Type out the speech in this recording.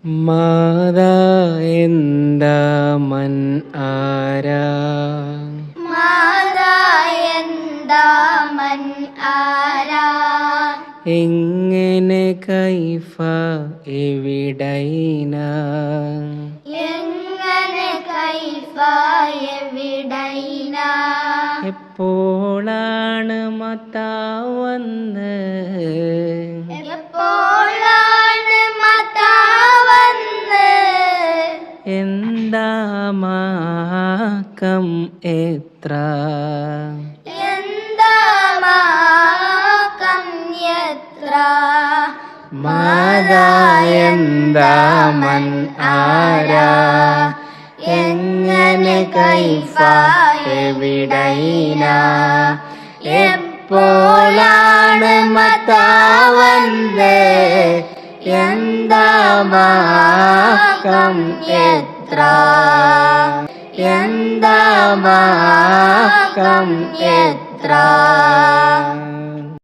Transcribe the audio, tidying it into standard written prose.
മാതാ എന്താ മൻ ആരാ മാതാ എന്താ മൻ ആരാ എങ്ങനെ കൈഫ എവിടൈന എങ്ങനെ കൈഫ എവിടൈന എപ്പോഴാണ് മത്താ വന്ന് എപ്പോഴാണ് മതാ വന്ന് എന്താ മാക്കം എത്ര എന്താ മാകം എത്ര മാതാ എന്താ മൻ ആരാ എങ്ങനെ കൈഫ എവിടൈന എപ്പോഴാണ് മത്താ വന്ന് എന്താ മാക്കം എത്ര എന്താ മാക്കം എത്ര